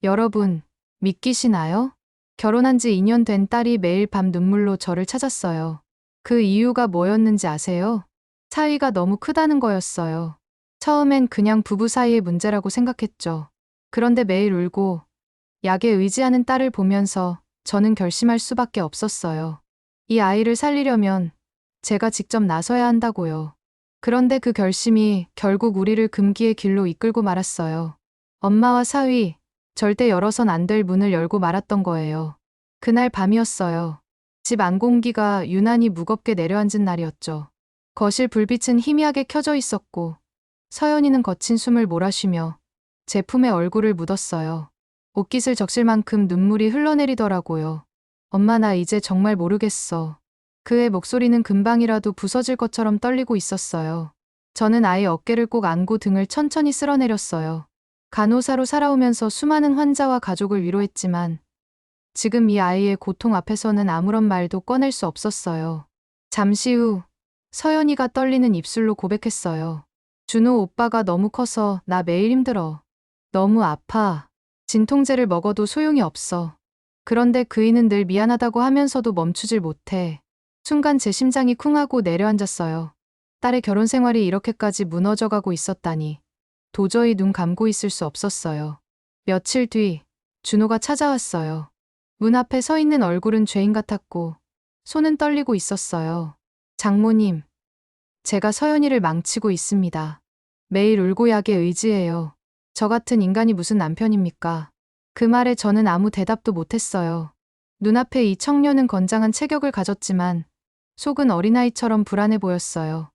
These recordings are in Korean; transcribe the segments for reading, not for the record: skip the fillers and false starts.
여러분, 믿기시나요? 결혼한 지 2년 된 딸이 매일 밤 눈물로 저를 찾았어요. 그 이유가 뭐였는지 아세요? 차이가 너무 크다는 거였어요. 처음엔 그냥 부부 사이의 문제라고 생각했죠. 그런데 매일 울고 약에 의지하는 딸을 보면서 저는 결심할 수밖에 없었어요. 이 아이를 살리려면 제가 직접 나서야 한다고요. 그런데 그 결심이 결국 우리를 금기의 길로 이끌고 말았어요. 엄마와 사위, 절대 열어선 안 될 문을 열고 말았던 거예요. 그날 밤이었어요. 집 안 공기가 유난히 무겁게 내려앉은 날이었죠. 거실 불빛은 희미하게 켜져 있었고 서연이는 거친 숨을 몰아쉬며 제 품에 얼굴을 묻었어요. 옷깃을 적실 만큼 눈물이 흘러내리더라고요. 엄마, 나 이제 정말 모르겠어. 그의 목소리는 금방이라도 부서질 것처럼 떨리고 있었어요. 저는 아이 어깨를 꼭 안고 등을 천천히 쓸어내렸어요. 간호사로 살아오면서 수많은 환자와 가족을 위로했지만 지금 이 아이의 고통 앞에서는 아무런 말도 꺼낼 수 없었어요. 잠시 후 서연이가 떨리는 입술로 고백했어요. 준호 오빠가 너무 커서 나 매일 힘들어. 너무 아파. 진통제를 먹어도 소용이 없어. 그런데 그이는 늘 미안하다고 하면서도 멈추질 못해. 순간 제 심장이 쿵하고 내려앉았어요. 딸의 결혼 생활이 이렇게까지 무너져가고 있었다니. 도저히 눈 감고 있을 수 없었어요. 며칠 뒤 준호가 찾아왔어요. 문 앞에 서 있는 얼굴은 죄인 같았고 손은 떨리고 있었어요. 장모님, 제가 서연이를 망치고 있습니다. 매일 울고 약에 의지해요. 저 같은 인간이 무슨 남편입니까? 그 말에 저는 아무 대답도 못했어요. 눈앞에 이 청년은 건장한 체격을 가졌지만 속은 어린아이처럼 불안해 보였어요.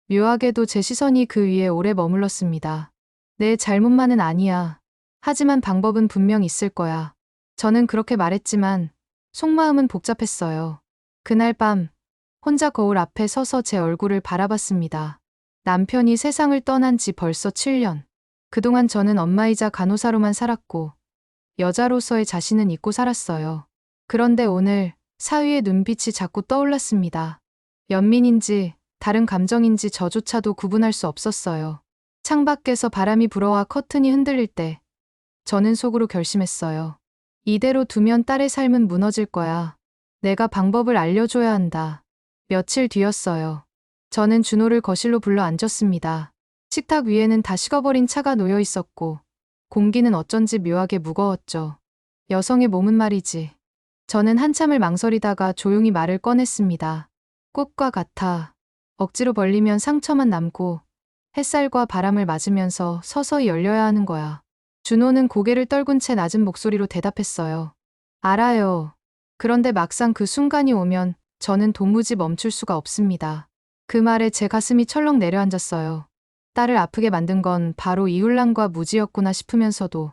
묘하게도 제 시선이 그 위에 오래 머물렀습니다. 내 잘못만은 아니야. 하지만 방법은 분명 있을 거야. 저는 그렇게 말했지만 속마음은 복잡했어요. 그날 밤 혼자 거울 앞에 서서 제 얼굴을 바라봤습니다. 남편이 세상을 떠난 지 벌써 7년. 그동안 저는 엄마이자 간호사로만 살았고 여자로서의 자신은 잊고 살았어요. 그런데 오늘 사위의 눈빛이 자꾸 떠올랐습니다. 연민인지 다른 감정인지 저조차도 구분할 수 없었어요. 창밖에서 바람이 불어와 커튼이 흔들릴 때 저는 속으로 결심했어요. 이대로 두면 딸의 삶은 무너질 거야. 내가 방법을 알려줘야 한다. 며칠 뒤였어요. 저는 준호를 거실로 불러 앉혔습니다. 식탁 위에는 다 식어버린 차가 놓여 있었고 공기는 어쩐지 묘하게 무거웠죠. 여성의 몸은 말이지. 저는 한참을 망설이다가 조용히 말을 꺼냈습니다. 꽃과 같아. 억지로 벌리면 상처만 남고 햇살과 바람을 맞으면서 서서히 열려야 하는 거야. 준호는 고개를 떨군 채 낮은 목소리로 대답했어요. 알아요. 그런데 막상 그 순간이 오면 저는 도무지 멈출 수가 없습니다. 그 말에 제 가슴이 철렁 내려앉았어요. 딸을 아프게 만든 건 바로 이울랑과 무지였구나 싶으면서도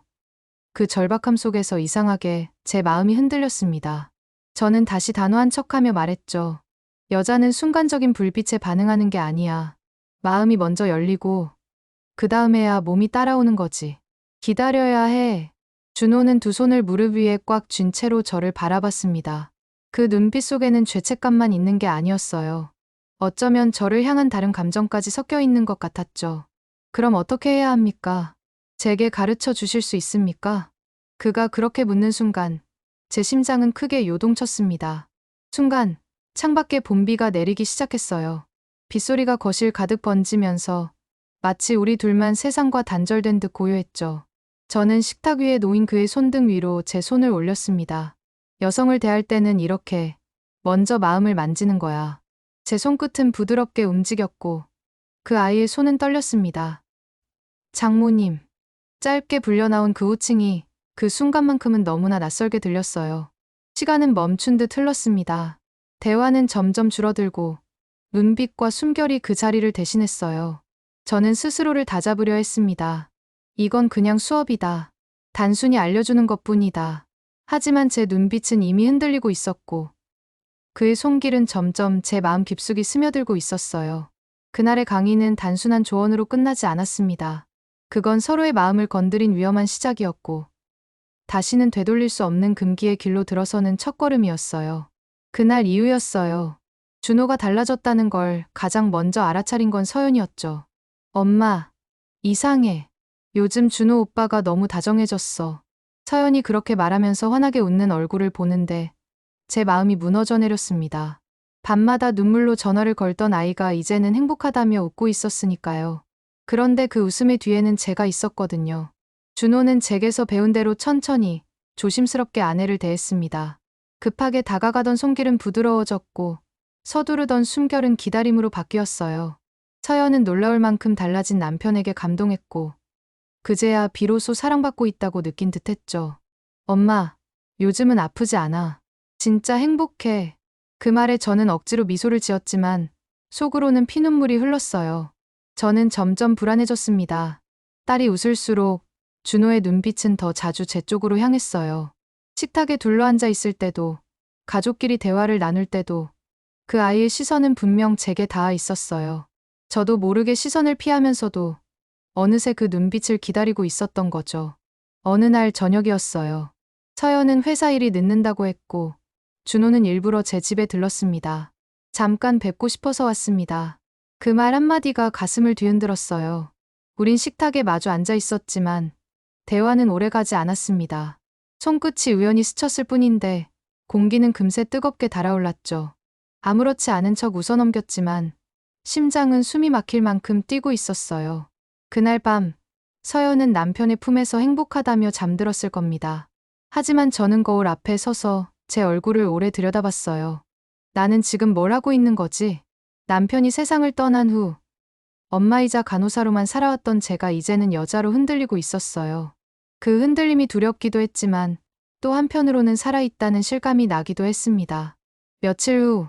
그 절박함 속에서 이상하게 제 마음이 흔들렸습니다. 저는 다시 단호한 척하며 말했죠. 여자는 순간적인 불빛에 반응하는 게 아니야. 마음이 먼저 열리고 그 다음에야 몸이 따라오는 거지. 기다려야 해. 준호는 두 손을 무릎 위에 꽉 쥔 채로 저를 바라봤습니다. 그 눈빛 속에는 죄책감만 있는 게 아니었어요. 어쩌면 저를 향한 다른 감정까지 섞여 있는 것 같았죠. 그럼 어떻게 해야 합니까? 제게 가르쳐 주실 수 있습니까? 그가 그렇게 묻는 순간 제 심장은 크게 요동쳤습니다. 순간 창밖에 봄비가 내리기 시작했어요. 빗소리가 거실 가득 번지면서 마치 우리 둘만 세상과 단절된 듯 고요했죠. 저는 식탁 위에 놓인 그의 손등 위로 제 손을 올렸습니다. 여성을 대할 때는 이렇게 먼저 마음을 만지는 거야. 제 손끝은 부드럽게 움직였고 그 아이의 손은 떨렸습니다. 장모님. 짧게 불려나온 그 호칭이 그 순간만큼은 너무나 낯설게 들렸어요. 시간은 멈춘 듯 흘렀습니다. 대화는 점점 줄어들고 눈빛과 숨결이 그 자리를 대신했어요. 저는 스스로를 다잡으려 했습니다. 이건 그냥 수업이다. 단순히 알려주는 것뿐이다. 하지만 제 눈빛은 이미 흔들리고 있었고 그의 손길은 점점 제 마음 깊숙이 스며들고 있었어요. 그날의 강의는 단순한 조언으로 끝나지 않았습니다. 그건 서로의 마음을 건드린 위험한 시작이었고 다시는 되돌릴 수 없는 금기의 길로 들어서는 첫걸음이었어요. 그날 이후였어요. 준호가 달라졌다는 걸 가장 먼저 알아차린 건 서연이었죠. 엄마, 이상해. 요즘 준호 오빠가 너무 다정해졌어. 서연이 그렇게 말하면서 환하게 웃는 얼굴을 보는데 제 마음이 무너져 내렸습니다. 밤마다 눈물로 전화를 걸던 아이가 이제는 행복하다며 웃고 있었으니까요. 그런데 그 웃음의 뒤에는 제가 있었거든요. 준호는 제게서 배운 대로 천천히 조심스럽게 아내를 대했습니다. 급하게 다가가던 손길은 부드러워졌고 서두르던 숨결은 기다림으로 바뀌었어요. 서연은 놀라울 만큼 달라진 남편에게 감동했고 그제야 비로소 사랑받고 있다고 느낀 듯했죠. 엄마, 요즘은 아프지 않아. 진짜 행복해. 그 말에 저는 억지로 미소를 지었지만 속으로는 피눈물이 흘렀어요. 저는 점점 불안해졌습니다. 딸이 웃을수록 준호의 눈빛은 더 자주 제 쪽으로 향했어요. 식탁에 둘러앉아 있을 때도, 가족끼리 대화를 나눌 때도 그 아이의 시선은 분명 제게 닿아 있었어요. 저도 모르게 시선을 피하면서도 어느새 그 눈빛을 기다리고 있었던 거죠. 어느 날 저녁이었어요. 서연은 회사 일이 늦는다고 했고 준호는 일부러 제 집에 들렀습니다. 잠깐 뵙고 싶어서 왔습니다. 그 말 한마디가 가슴을 뒤흔들었어요. 우린 식탁에 마주 앉아 있었지만 대화는 오래가지 않았습니다. 손끝이 우연히 스쳤을 뿐인데 공기는 금세 뜨겁게 달아올랐죠. 아무렇지 않은 척 웃어넘겼지만 심장은 숨이 막힐 만큼 뛰고 있었어요. 그날 밤 서연은 남편의 품에서 행복하다며 잠들었을 겁니다. 하지만 저는 거울 앞에 서서 제 얼굴을 오래 들여다봤어요. 나는 지금 뭘 하고 있는 거지? 남편이 세상을 떠난 후 엄마이자 간호사로만 살아왔던 제가 이제는 여자로 흔들리고 있었어요. 그 흔들림이 두렵기도 했지만 또 한편으로는 살아있다는 실감이 나기도 했습니다. 며칠 후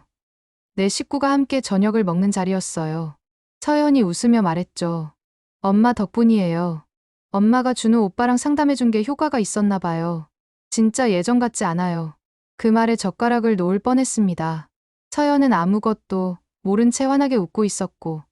내 식구가 함께 저녁을 먹는 자리였어요. 서연이 웃으며 말했죠. 엄마 덕분이에요. 엄마가 준호 오빠랑 상담해준 게 효과가 있었나 봐요. 진짜 예전 같지 않아요. 그 말에 젓가락을 놓을 뻔했습니다. 서연은 아무것도 모른 채 환하게 웃고 있었고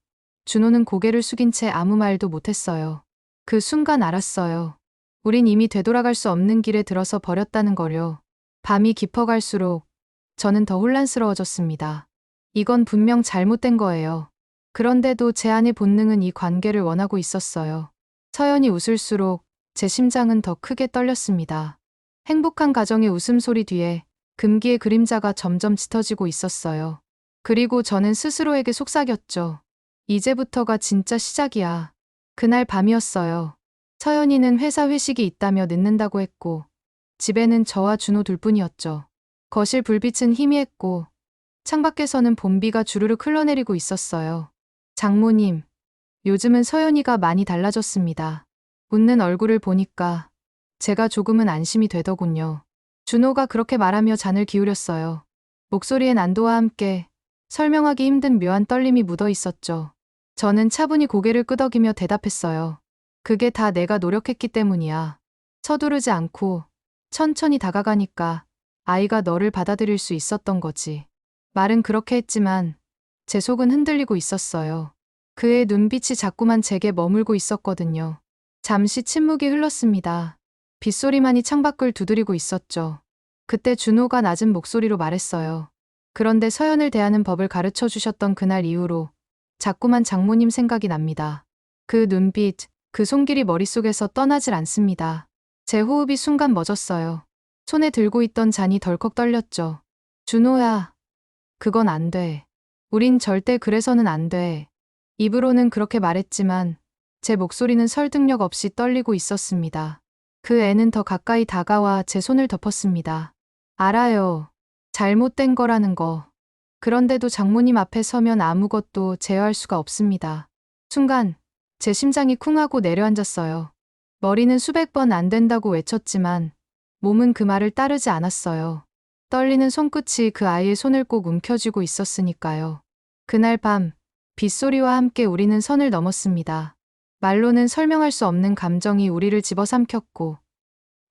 준호는 고개를 숙인 채 아무 말도 못했어요. 그 순간 알았어요. 우린 이미 되돌아갈 수 없는 길에 들어서 버렸다는 거요. 밤이 깊어갈수록 저는 더 혼란스러워졌습니다. 이건 분명 잘못된 거예요. 그런데도 제 안의 본능은 이 관계를 원하고 있었어요. 서연이 웃을수록 제 심장은 더 크게 떨렸습니다. 행복한 가정의 웃음소리 뒤에 금기의 그림자가 점점 짙어지고 있었어요. 그리고 저는 스스로에게 속삭였죠. 이제부터가 진짜 시작이야. 그날 밤이었어요. 서연이는 회사 회식이 있다며 늦는다고 했고 집에는 저와 준호 둘뿐이었죠. 거실 불빛은 희미했고 창밖에서는 봄비가 주르륵 흘러내리고 있었어요. 장모님, 요즘은 서연이가 많이 달라졌습니다. 웃는 얼굴을 보니까 제가 조금은 안심이 되더군요. 준호가 그렇게 말하며 잔을 기울였어요. 목소리엔 안도와 함께 설명하기 힘든 묘한 떨림이 묻어 있었죠. 저는 차분히 고개를 끄덕이며 대답했어요. 그게 다 내가 노력했기 때문이야. 서두르지 않고 천천히 다가가니까 아이가 너를 받아들일 수 있었던 거지. 말은 그렇게 했지만 제 속은 흔들리고 있었어요. 그의 눈빛이 자꾸만 제게 머물고 있었거든요. 잠시 침묵이 흘렀습니다. 빗소리만이 창밖을 두드리고 있었죠. 그때 준호가 낮은 목소리로 말했어요. 그런데 서연을 대하는 법을 가르쳐 주셨던 그날 이후로 자꾸만 장모님 생각이 납니다. 그 눈빛, 그 손길이 머릿속에서 떠나질 않습니다. 제 호흡이 순간 멎었어요. 손에 들고 있던 잔이 덜컥 떨렸죠. 준호야, 그건 안 돼. 우린 절대 그래서는 안 돼. 입으로는 그렇게 말했지만 제 목소리는 설득력 없이 떨리고 있었습니다. 그 애는 더 가까이 다가와 제 손을 덮었습니다. 알아요. 잘못된 거라는 거. 그런데도 장모님 앞에 서면 아무것도 제어할 수가 없습니다. 순간 제 심장이 쿵하고 내려앉았어요. 머리는 수백 번 안 된다고 외쳤지만 몸은 그 말을 따르지 않았어요. 떨리는 손끝이 그 아이의 손을 꼭 움켜쥐고 있었으니까요. 그날 밤 빗소리와 함께 우리는 선을 넘었습니다. 말로는 설명할 수 없는 감정이 우리를 집어삼켰고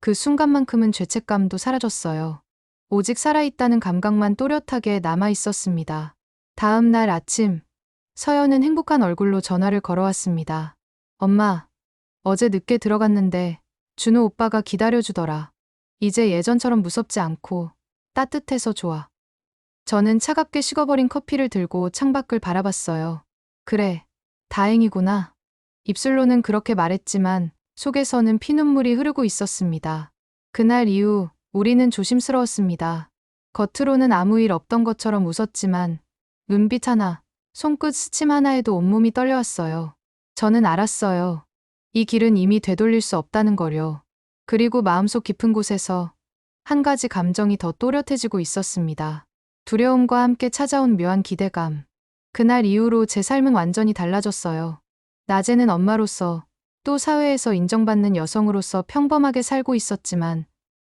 그 순간만큼은 죄책감도 사라졌어요. 오직 살아있다는 감각만 또렷하게 남아 있었습니다. 다음 날 아침 서연은 행복한 얼굴로 전화를 걸어왔습니다. 엄마, 어제 늦게 들어갔는데 준호 오빠가 기다려주더라. 이제 예전처럼 무섭지 않고 따뜻해서 좋아. 저는 차갑게 식어버린 커피를 들고 창밖을 바라봤어요. 그래, 다행이구나. 입술로는 그렇게 말했지만 속에서는 피눈물이 흐르고 있었습니다. 그날 이후 우리는 조심스러웠습니다. 겉으로는 아무 일 없던 것처럼 웃었지만 눈빛 하나, 손끝 스침 하나에도 온몸이 떨려왔어요. 저는 알았어요. 이 길은 이미 되돌릴 수 없다는 거요. 그리고 마음속 깊은 곳에서 한 가지 감정이 더 또렷해지고 있었습니다. 두려움과 함께 찾아온 묘한 기대감. 그날 이후로 제 삶은 완전히 달라졌어요. 낮에는 엄마로서, 또 사회에서 인정받는 여성으로서 평범하게 살고 있었지만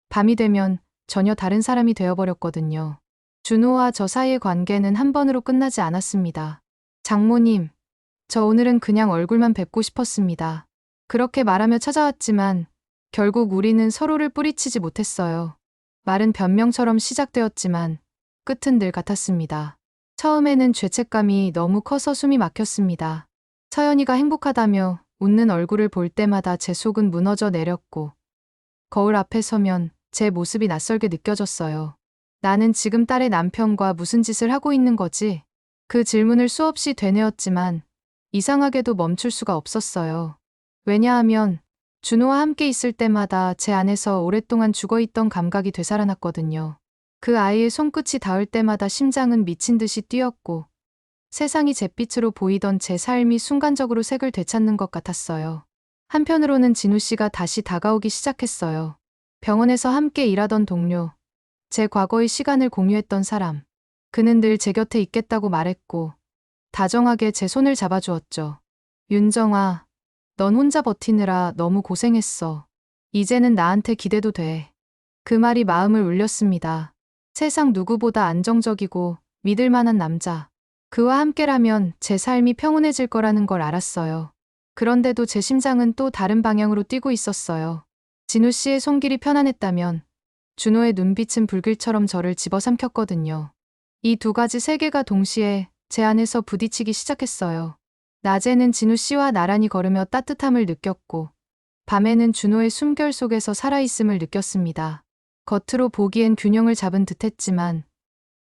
밤이 되면 전혀 다른 사람이 되어버렸거든요. 준호와 저 사이의 관계는 한 번으로 끝나지 않았습니다. 장모님, 저 오늘은 그냥 얼굴만 뵙고 싶었습니다. 그렇게 말하며 찾아왔지만 결국 우리는 서로를 뿌리치지 못했어요. 말은 변명처럼 시작되었지만 끝은 늘 같았습니다. 처음에는 죄책감이 너무 커서 숨이 막혔습니다. 서연이가 행복하다며 웃는 얼굴을 볼 때마다 제 속은 무너져 내렸고 거울 앞에 서면 제 모습이 낯설게 느껴졌어요. 나는 지금 딸의 남편과 무슨 짓을 하고 있는 거지? 그 질문을 수없이 되뇌었지만 이상하게도 멈출 수가 없었어요. 왜냐하면 준호와 함께 있을 때마다 제 안에서 오랫동안 죽어있던 감각이 되살아났거든요. 그 아이의 손끝이 닿을 때마다 심장은 미친 듯이 뛰었고 세상이 잿빛으로 보이던 제 삶이 순간적으로 색을 되찾는 것 같았어요. 한편으로는 진우 씨가 다시 다가오기 시작했어요. 병원에서 함께 일하던 동료, 제 과거의 시간을 공유했던 사람. 그는 늘 제 곁에 있겠다고 말했고 다정하게 제 손을 잡아주었죠. 윤정아, 넌 혼자 버티느라 너무 고생했어. 이제는 나한테 기대도 돼. 그 말이 마음을 울렸습니다. 세상 누구보다 안정적이고 믿을 만한 남자. 그와 함께라면 제 삶이 평온해질 거라는 걸 알았어요. 그런데도 제 심장은 또 다른 방향으로 뛰고 있었어요. 진우 씨의 손길이 편안했다면 준호의 눈빛은 불길처럼 저를 집어삼켰거든요. 이 두 가지 세계가 동시에 제 안에서 부딪히기 시작했어요. 낮에는 진우 씨와 나란히 걸으며 따뜻함을 느꼈고 밤에는 준호의 숨결 속에서 살아있음을 느꼈습니다. 겉으로 보기엔 균형을 잡은 듯했지만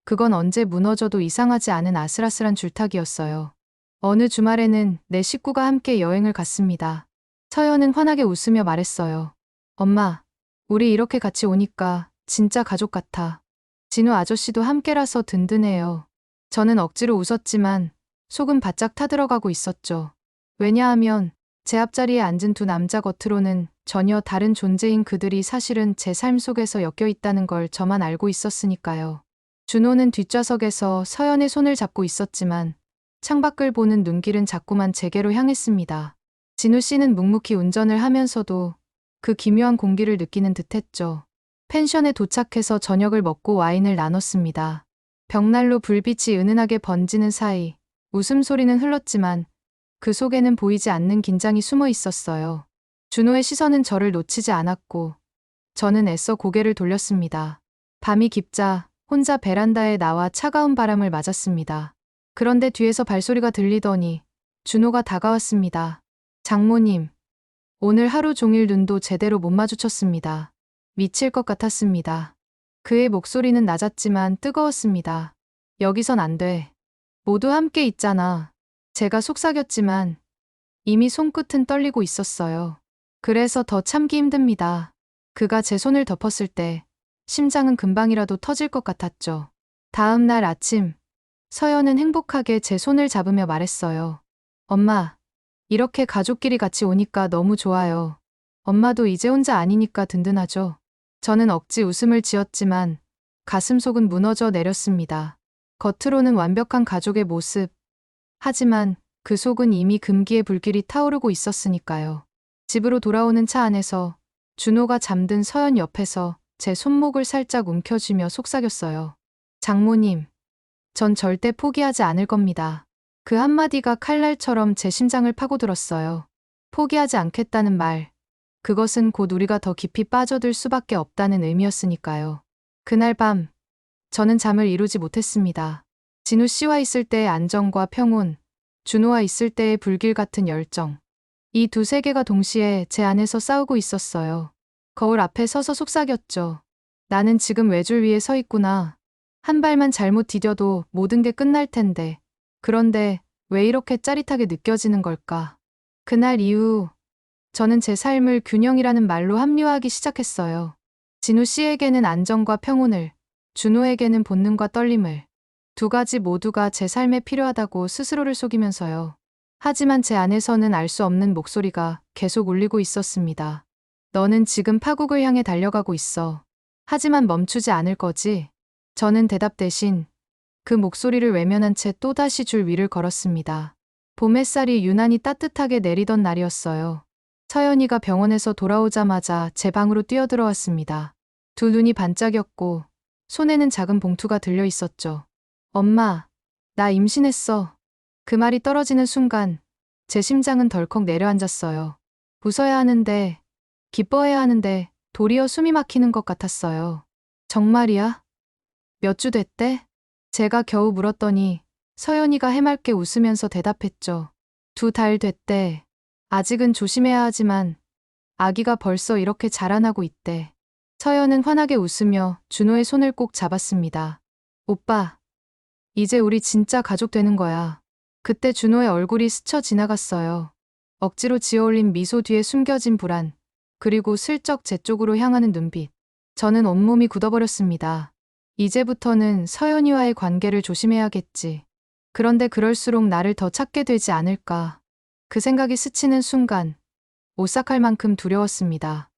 그건 언제 무너져도 이상하지 않은 아슬아슬한 줄타기였어요. 어느 주말에는 내 식구가 함께 여행을 갔습니다. 서연은 환하게 웃으며 말했어요. 엄마, 우리 이렇게 같이 오니까 진짜 가족 같아. 진우 아저씨도 함께라서 든든해요. 저는 억지로 웃었지만 속은 바짝 타들어가고 있었죠. 왜냐하면 제 앞자리에 앉은 두 남자 겉으로는 전혀 다른 존재인 그들이 사실은 제 삶 속에서 엮여 있다는 걸 저만 알고 있었으니까요. 준호는 뒷좌석에서 서연의 손을 잡고 있었지만 창밖을 보는 눈길은 자꾸만 제게로 향했습니다. 진우 씨는 묵묵히 운전을 하면서도 그 기묘한 공기를 느끼는 듯했죠. 펜션에 도착해서 저녁을 먹고 와인을 나눴습니다. 벽난로 불빛이 은은하게 번지는 사이 웃음소리는 흘렀지만 그 속에는 보이지 않는 긴장이 숨어 있었어요. 준호의 시선은 저를 놓치지 않았고 저는 애써 고개를 돌렸습니다. 밤이 깊자 혼자 베란다에 나와 차가운 바람을 맞았습니다. 그런데 뒤에서 발소리가 들리더니 준호가 다가왔습니다. 장모님, 오늘 하루 종일 눈도 제대로 못 마주쳤습니다. 미칠 것 같았습니다. 그의 목소리는 낮았지만 뜨거웠습니다. 여기선 안 돼. 모두 함께 있잖아. 제가 속삭였지만 이미 손끝은 떨리고 있었어요. 그래서 더 참기 힘듭니다. 그가 제 손을 덮었을 때 심장은 금방이라도 터질 것 같았죠. 다음 날 아침, 서연은 행복하게 제 손을 잡으며 말했어요. 엄마, 이렇게 가족끼리 같이 오니까 너무 좋아요. 엄마도 이제 혼자 아니니까 든든하죠. 저는 억지 웃음을 지었지만 가슴속은 무너져 내렸습니다. 겉으로는 완벽한 가족의 모습. 하지만 그 속은 이미 금기의 불길이 타오르고 있었으니까요. 집으로 돌아오는 차 안에서 준호가 잠든 서연 옆에서 제 손목을 살짝 움켜쥐며 속삭였어요. 장모님, 전 절대 포기하지 않을 겁니다. 그 한마디가 칼날처럼 제 심장을 파고들었어요. 포기하지 않겠다는 말. 그것은 곧 우리가 더 깊이 빠져들 수밖에 없다는 의미였으니까요. 그날 밤, 저는 잠을 이루지 못했습니다. 진우 씨와 있을 때의 안정과 평온, 준호와 있을 때의 불길 같은 열정. 이 두 세계가 동시에 제 안에서 싸우고 있었어요. 거울 앞에 서서 속삭였죠. 나는 지금 외줄 위에 서 있구나. 한 발만 잘못 디뎌도 모든 게 끝날 텐데. 그런데 왜 이렇게 짜릿하게 느껴지는 걸까? 그날 이후 저는 제 삶을 균형이라는 말로 합리화하기 시작했어요. 진우 씨에게는 안정과 평온을, 준호에게는 본능과 떨림을. 두 가지 모두가 제 삶에 필요하다고 스스로를 속이면서요. 하지만 제 안에서는 알 수 없는 목소리가 계속 울리고 있었습니다. 너는 지금 파국을 향해 달려가고 있어. 하지만 멈추지 않을 거지? 저는 대답 대신 그 목소리를 외면한 채 또다시 줄 위를 걸었습니다. 봄 햇살이 유난히 따뜻하게 내리던 날이었어요. 서연이가 병원에서 돌아오자마자 제 방으로 뛰어들어왔습니다. 두 눈이 반짝였고 손에는 작은 봉투가 들려 있었죠. 엄마, 나 임신했어. 그 말이 떨어지는 순간 제 심장은 덜컥 내려앉았어요. 웃어야 하는데, 기뻐해야 하는데 도리어 숨이 막히는 것 같았어요. 정말이야? 몇 주 됐대? 제가 겨우 물었더니 서연이가 해맑게 웃으면서 대답했죠. 2달 됐대. 아직은 조심해야 하지만 아기가 벌써 이렇게 자라나고 있대. 서연은 환하게 웃으며 준호의 손을 꼭 잡았습니다. 오빠, 이제 우리 진짜 가족 되는 거야. 그때 준호의 얼굴이 스쳐 지나갔어요. 억지로 지어올린 미소 뒤에 숨겨진 불안, 그리고 슬쩍 제 쪽으로 향하는 눈빛. 저는 온몸이 굳어버렸습니다. 이제부터는 서연이와의 관계를 조심해야겠지. 그런데 그럴수록 나를 더 찾게 되지 않을까. 그 생각이 스치는 순간 오싹할 만큼 두려웠습니다.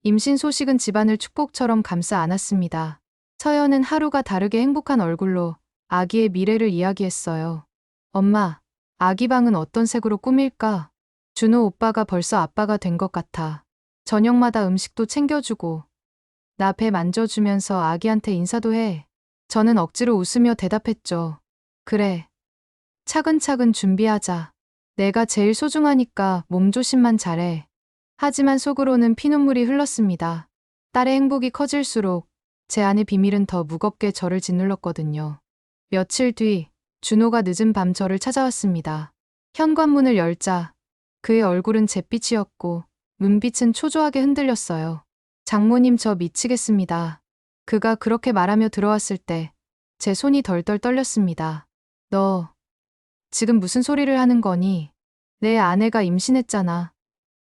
임신 소식은 집안을 축복처럼 감싸 안았습니다. 서연은 하루가 다르게 행복한 얼굴로 아기의 미래를 이야기했어요. 엄마, 아기 방은 어떤 색으로 꾸밀까? 준호 오빠가 벌써 아빠가 된 것 같아. 저녁마다 음식도 챙겨주고 나 배 만져주면서 아기한테 인사도 해. 저는 억지로 웃으며 대답했죠. 그래. 차근차근 준비하자. 내가 제일 소중하니까 몸조심만 잘해. 하지만 속으로는 피눈물이 흘렀습니다. 딸의 행복이 커질수록 제 안의 비밀은 더 무겁게 저를 짓눌렀거든요. 며칠 뒤 준호가 늦은 밤 저를 찾아왔습니다. 현관문을 열자 그의 얼굴은 잿빛이었고 눈빛은 초조하게 흔들렸어요. 장모님 저 미치겠습니다. 그가 그렇게 말하며 들어왔을 때 제 손이 덜덜 떨렸습니다. 너 지금 무슨 소리를 하는 거니? 내 아내가 임신했잖아.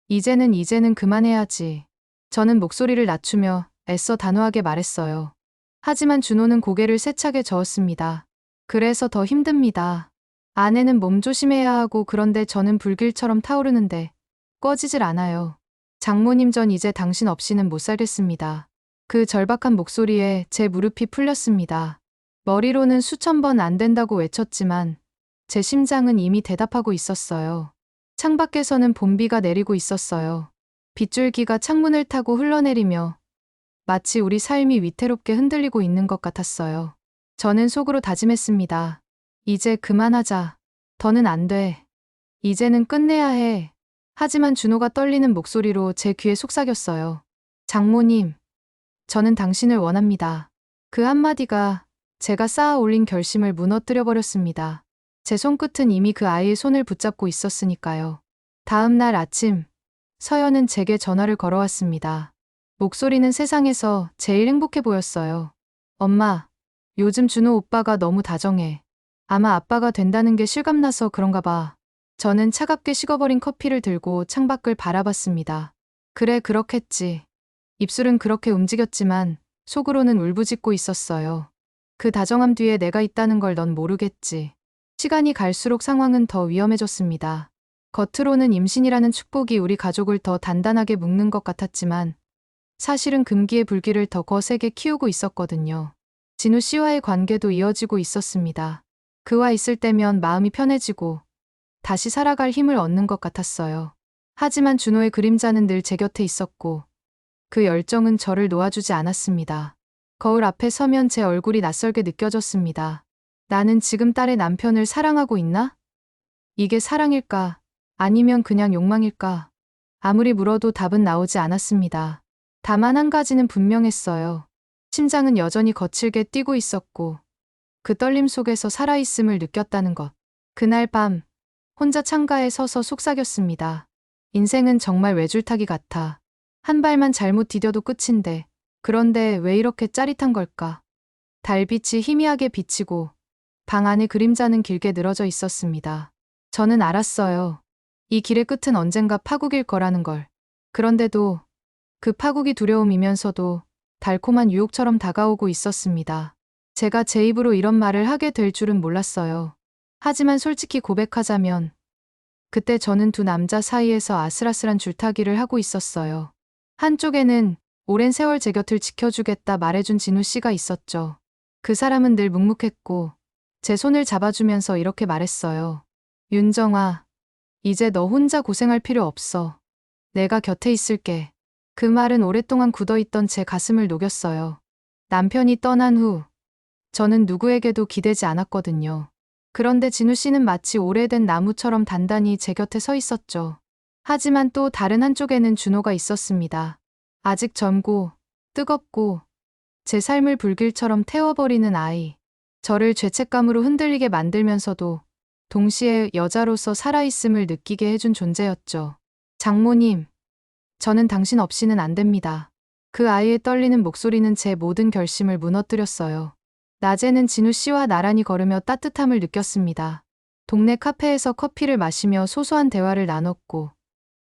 이제는 그만해야지. 저는 목소리를 낮추며 애써 단호하게 말했어요. 하지만 준호는 고개를 세차게 저었습니다. 그래서 더 힘듭니다. 아내는 몸조심해야 하고 그런데 저는 불길처럼 타오르는데 꺼지질 않아요. 장모님 전 이제 당신 없이는 못 살겠습니다. 그 절박한 목소리에 제 무릎이 풀렸습니다. 머리로는 수천 번 안 된다고 외쳤지만 제 심장은 이미 대답하고 있었어요. 창밖에서는 봄비가 내리고 있었어요. 빗줄기가 창문을 타고 흘러내리며 마치 우리 삶이 위태롭게 흔들리고 있는 것 같았어요. 저는 속으로 다짐했습니다. 이제 그만하자. 더는 안 돼. 이제는 끝내야 해. 하지만 준호가 떨리는 목소리로 제 귀에 속삭였어요. 장모님, 저는 당신을 원합니다. 그 한마디가 제가 쌓아 올린 결심을 무너뜨려 버렸습니다. 제 손끝은 이미 그 아이의 손을 붙잡고 있었으니까요. 다음 날 아침, 서연은 제게 전화를 걸어왔습니다. 목소리는 세상에서 제일 행복해 보였어요. 엄마, 요즘 준호 오빠가 너무 다정해. 아마 아빠가 된다는 게 실감나서 그런가 봐. 저는 차갑게 식어버린 커피를 들고 창밖을 바라봤습니다. 그래, 그렇겠지. 입술은 그렇게 움직였지만 속으로는 울부짖고 있었어요. 그 다정함 뒤에 내가 있다는 걸 넌 모르겠지. 시간이 갈수록 상황은 더 위험해졌습니다. 겉으로는 임신이라는 축복이 우리 가족을 더 단단하게 묶는 것 같았지만 사실은 금기의 불길을 더 거세게 키우고 있었거든요. 진우 씨와의 관계도 이어지고 있었습니다. 그와 있을 때면 마음이 편해지고 다시 살아갈 힘을 얻는 것 같았어요. 하지만 준호의 그림자는 늘 제 곁에 있었고 그 열정은 저를 놓아주지 않았습니다. 거울 앞에 서면 제 얼굴이 낯설게 느껴졌습니다. 나는 지금 딸의 남편을 사랑하고 있나? 이게 사랑일까? 아니면 그냥 욕망일까? 아무리 물어도 답은 나오지 않았습니다. 다만 한 가지는 분명했어요. 심장은 여전히 거칠게 뛰고 있었고 그 떨림 속에서 살아있음을 느꼈다는 것. 그날 밤 혼자 창가에 서서 속삭였습니다. 인생은 정말 외줄타기 같아. 한 발만 잘못 디뎌도 끝인데 그런데 왜 이렇게 짜릿한 걸까? 달빛이 희미하게 비치고 방 안의 그림자는 길게 늘어져 있었습니다. 저는 알았어요. 이 길의 끝은 언젠가 파국일 거라는 걸. 그런데도 그 파국이 두려움이면서도 달콤한 유혹처럼 다가오고 있었습니다. 제가 제 입으로 이런 말을 하게 될 줄은 몰랐어요. 하지만 솔직히 고백하자면 그때 저는 두 남자 사이에서 아슬아슬한 줄타기를 하고 있었어요. 한쪽에는 오랜 세월 제 곁을 지켜주겠다 말해준 진우 씨가 있었죠. 그 사람은 늘 묵묵했고 제 손을 잡아주면서 이렇게 말했어요. 윤정아, 이제 너 혼자 고생할 필요 없어. 내가 곁에 있을게. 그 말은 오랫동안 굳어있던 제 가슴을 녹였어요. 남편이 떠난 후 저는 누구에게도 기대지 않았거든요. 그런데 진우 씨는 마치 오래된 나무처럼 단단히 제 곁에 서 있었죠. 하지만 또 다른 한쪽에는 준호가 있었습니다. 아직 젊고 뜨겁고 제 삶을 불길처럼 태워버리는 아이. 저를 죄책감으로 흔들리게 만들면서도 동시에 여자로서 살아있음을 느끼게 해준 존재였죠. 장모님, 저는 당신 없이는 안 됩니다. 그 아이의 떨리는 목소리는 제 모든 결심을 무너뜨렸어요. 낮에는 진우 씨와 나란히 걸으며 따뜻함을 느꼈습니다. 동네 카페에서 커피를 마시며 소소한 대화를 나눴고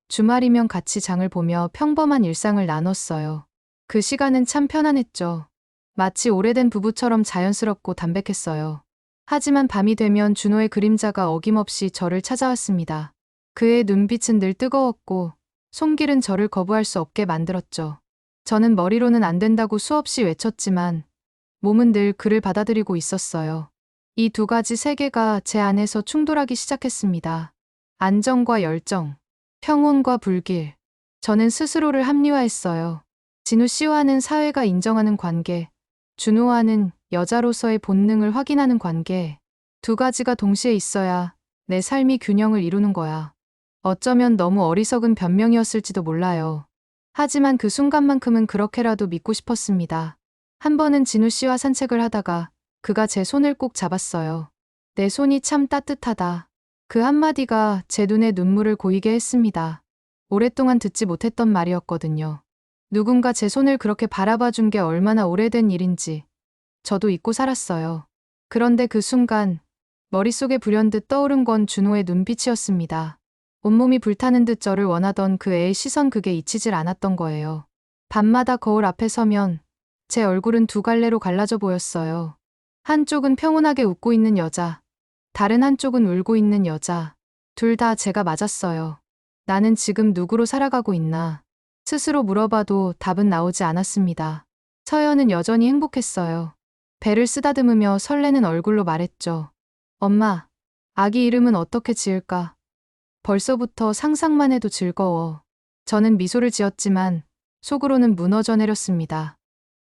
주말이면 같이 장을 보며 평범한 일상을 나눴어요. 그 시간은 참 편안했죠. 마치 오래된 부부처럼 자연스럽고 담백했어요. 하지만 밤이 되면 준호의 그림자가 어김없이 저를 찾아왔습니다. 그의 눈빛은 늘 뜨거웠고 손길은 저를 거부할 수 없게 만들었죠. 저는 머리로는 안 된다고 수없이 외쳤지만 몸은 늘 그를 받아들이고 있었어요. 이 두 가지 세계가 제 안에서 충돌하기 시작했습니다. 안정과 열정, 평온과 불길. 저는 스스로를 합리화했어요. 진우 씨와는 사회가 인정하는 관계, 준호와는 여자로서의 본능을 확인하는 관계. 두 가지가 동시에 있어야 내 삶이 균형을 이루는 거야. 어쩌면 너무 어리석은 변명이었을지도 몰라요. 하지만 그 순간만큼은 그렇게라도 믿고 싶었습니다. 한 번은 진우 씨와 산책을 하다가 그가 제 손을 꼭 잡았어요. 내 손이 참 따뜻하다. 그 한마디가 제 눈에 눈물을 고이게 했습니다. 오랫동안 듣지 못했던 말이었거든요. 누군가 제 손을 그렇게 바라봐 준 게 얼마나 오래된 일인지 저도 잊고 살았어요. 그런데 그 순간 머릿속에 불현듯 떠오른 건 준호의 눈빛이었습니다. 온몸이 불타는 듯 저를 원하던 그 애의 시선, 그게 잊히질 않았던 거예요. 밤마다 거울 앞에 서면 제 얼굴은 두 갈래로 갈라져 보였어요. 한쪽은 평온하게 웃고 있는 여자, 다른 한쪽은 울고 있는 여자. 둘 다 제가 맞았어요. 나는 지금 누구로 살아가고 있나? 스스로 물어봐도 답은 나오지 않았습니다. 서연은 여전히 행복했어요. 배를 쓰다듬으며 설레는 얼굴로 말했죠. 엄마, 아기 이름은 어떻게 지을까? 벌써부터 상상만 해도 즐거워. 저는 미소를 지었지만 속으로는 무너져 내렸습니다.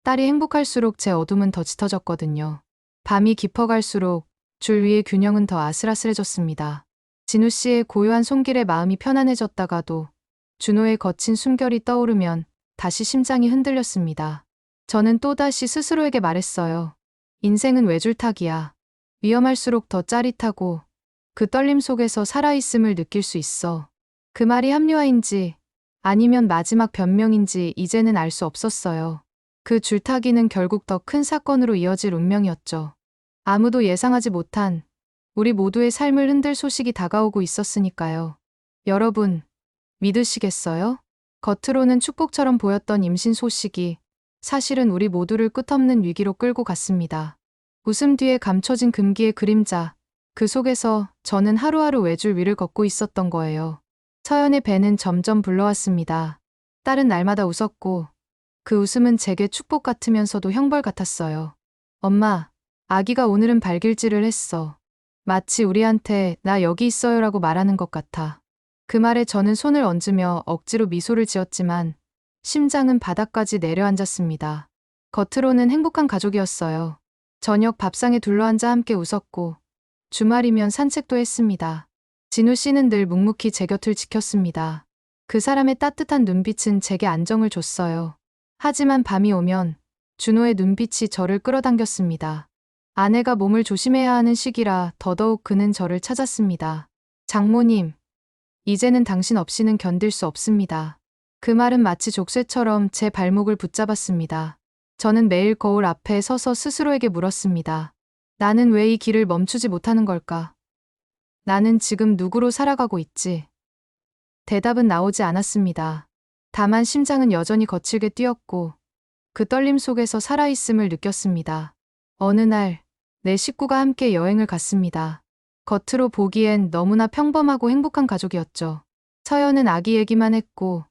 딸이 행복할수록 제 어둠은 더 짙어졌거든요. 밤이 깊어갈수록 줄 위의 균형은 더 아슬아슬해졌습니다. 진우 씨의 고요한 손길에 마음이 편안해졌다가도 준호의 거친 숨결이 떠오르면 다시 심장이 흔들렸습니다. 저는 또다시 스스로에게 말했어요. 인생은 외줄타기야. 위험할수록 더 짜릿하고 그 떨림 속에서 살아있음을 느낄 수 있어. 그 말이 합리화인지 아니면 마지막 변명인지 이제는 알 수 없었어요. 그 줄타기는 결국 더 큰 사건으로 이어질 운명이었죠. 아무도 예상하지 못한 우리 모두의 삶을 흔들 소식이 다가오고 있었으니까요. 여러분, 믿으시겠어요? 겉으로는 축복처럼 보였던 임신 소식이 사실은 우리 모두를 끝없는 위기로 끌고 갔습니다. 웃음 뒤에 감춰진 금기의 그림자, 그 속에서 저는 하루하루 외줄 위를 걷고 있었던 거예요. 서연의 배는 점점 불러왔습니다. 딸은 날마다 웃었고 그 웃음은 제게 축복 같으면서도 형벌 같았어요. 엄마, 아기가 오늘은 발길질을 했어. 마치 우리한테 나 여기 있어요라고 말하는 것 같아. 그 말에 저는 손을 얹으며 억지로 미소를 지었지만 심장은 바닥까지 내려앉았습니다. 겉으로는 행복한 가족이었어요. 저녁 밥상에 둘러앉아 함께 웃었고 주말이면 산책도 했습니다. 진우 씨는 늘 묵묵히 제 곁을 지켰습니다. 그 사람의 따뜻한 눈빛은 제게 안정을 줬어요. 하지만 밤이 오면 준호의 눈빛이 저를 끌어당겼습니다. 아내가 몸을 조심해야 하는 시기라 더더욱 그는 저를 찾았습니다. 장모님, 이제는 당신 없이는 견딜 수 없습니다. 그 말은 마치 족쇄처럼 제 발목을 붙잡았습니다. 저는 매일 거울 앞에 서서 스스로에게 물었습니다. 나는 왜 이 길을 멈추지 못하는 걸까? 나는 지금 누구로 살아가고 있지? 대답은 나오지 않았습니다. 다만 심장은 여전히 거칠게 뛰었고 그 떨림 속에서 살아있음을 느꼈습니다. 어느 날, 내 식구가 함께 여행을 갔습니다. 겉으로 보기엔 너무나 평범하고 행복한 가족이었죠. 서연은 아기 얘기만 했고,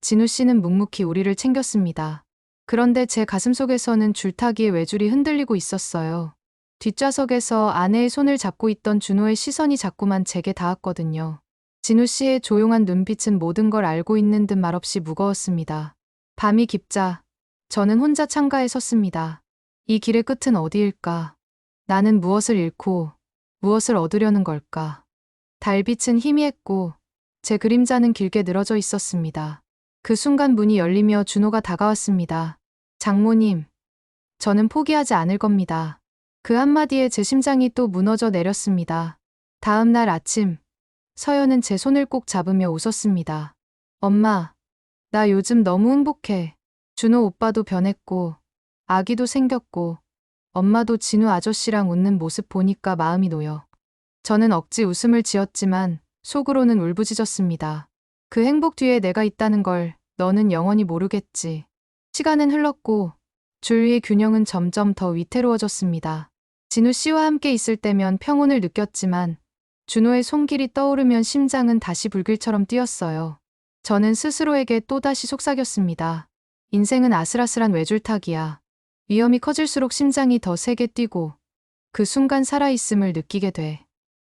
진우 씨는 묵묵히 우리를 챙겼습니다. 그런데 제 가슴속에서는 줄타기의 외줄이 흔들리고 있었어요. 뒷좌석에서 아내의 손을 잡고 있던 준호의 시선이 자꾸만 제게 닿았거든요. 진우 씨의 조용한 눈빛은 모든 걸 알고 있는 듯 말없이 무거웠습니다. 밤이 깊자 저는 혼자 창가에 섰습니다. 이 길의 끝은 어디일까? 나는 무엇을 잃고 무엇을 얻으려는 걸까? 달빛은 희미했고 제 그림자는 길게 늘어져 있었습니다. 그 순간 문이 열리며 준호가 다가왔습니다. 장모님, 저는 포기하지 않을 겁니다. 그 한마디에 제 심장이 또 무너져 내렸습니다. 다음 날 아침, 서연은 제 손을 꼭 잡으며 웃었습니다. 엄마, 나 요즘 너무 행복해. 준호 오빠도 변했고, 아기도 생겼고, 엄마도 진우 아저씨랑 웃는 모습 보니까 마음이 놓여. 저는 억지 웃음을 지었지만 속으로는 울부짖었습니다. 그 행복 뒤에 내가 있다는 걸 너는 영원히 모르겠지. 시간은 흘렀고 주위의 균형은 점점 더 위태로워졌습니다. 진우 씨와 함께 있을 때면 평온을 느꼈지만 준호의 손길이 떠오르면 심장은 다시 불길처럼 뛰었어요. 저는 스스로에게 또다시 속삭였습니다. 인생은 아슬아슬한 외줄타기야. 위험이 커질수록 심장이 더 세게 뛰고 그 순간 살아있음을 느끼게 돼.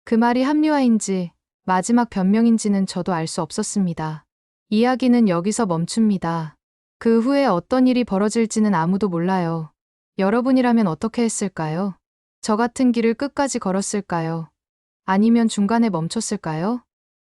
그 말이 합리화인지 마지막 변명인지는 저도 알 수 없었습니다. 이야기는 여기서 멈춥니다. 그 후에 어떤 일이 벌어질지는 아무도 몰라요. 여러분이라면 어떻게 했을까요? 저 같은 길을 끝까지 걸었을까요? 아니면 중간에 멈췄을까요?